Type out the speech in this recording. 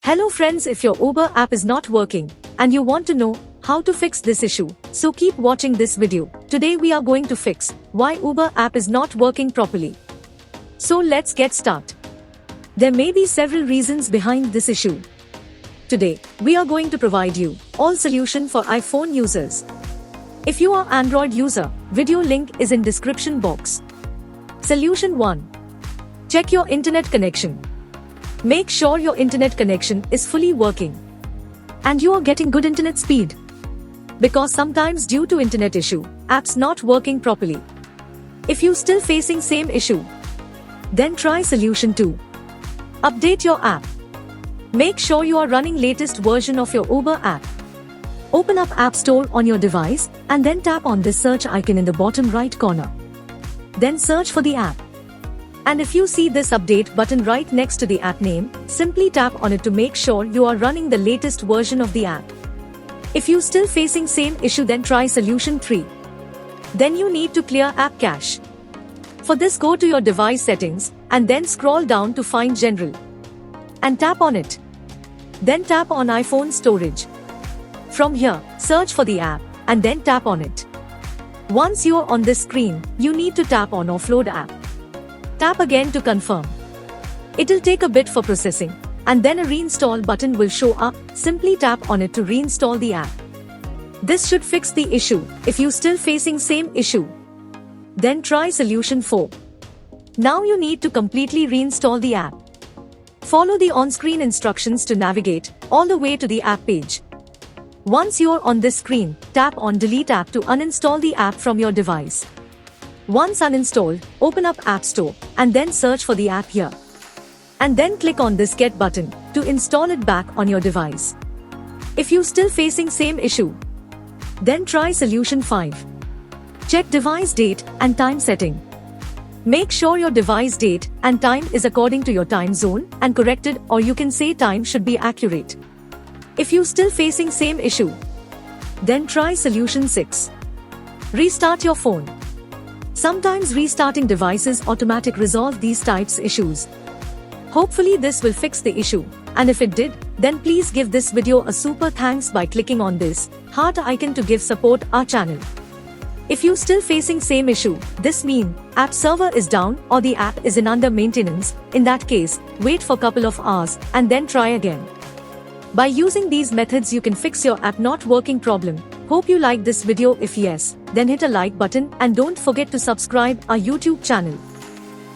Hello friends, if your Uber app is not working and you want to know how to fix this issue, so keep watching this video. Today we are going to fix why Uber app is not working properly. So let's get started. There may be several reasons behind this issue. Today, we are going to provide you all solution for iPhone users. If you are Android user, video link is in description box. Solution 1. Check your internet connection. Make sure your internet connection is fully working and you are getting good internet speed. Because sometimes due to internet issue, apps not working properly. If you still facing same issue, then try solution 2. Update your app. Make sure you are running latest version of your Uber app. Open up App Store on your device and then tap on this search icon in the bottom right corner. Then search for the app. And if you see this update button right next to the app name, simply tap on it to make sure you are running the latest version of the app. If you still facing same issue, then try solution 3. Then you need to clear app cache. For this, go to your device settings and then scroll down to find General and tap on it. Then tap on iPhone storage. From here, search for the app and then tap on it. Once you are on this screen, you need to tap on Offload app. Tap again to confirm. It'll take a bit for processing and then a reinstall button will show up. Simply tap on it to reinstall the app. This should fix the issue. If you still facing same issue, then try solution 4. Now you need to completely reinstall the app. Follow the on-screen instructions to navigate all the way to the app page. Once you're on this screen, tap on Delete app to uninstall the app from your device. Once uninstalled, open up App Store and then search for the app here. And then click on this Get button to install it back on your device. If you still facing same issue, then try solution 5. Check device date and time setting. Make sure your device date and time is according to your time zone and corrected, or you can say time should be accurate. If you still facing same issue, then try solution 6. Restart your phone. Sometimes restarting devices automatic resolve these types issues. Hopefully this will fix the issue, and if it did, then please give this video a super thanks by clicking on this heart icon to give support our channel. If you still facing same issue, this mean app server is down or the app is in under maintenance. In that case, wait for couple of hours and then try again. By using these methods you can fix your app not working problem. Hope you like this video. If yes, then hit a like button and don't forget to subscribe our YouTube channel.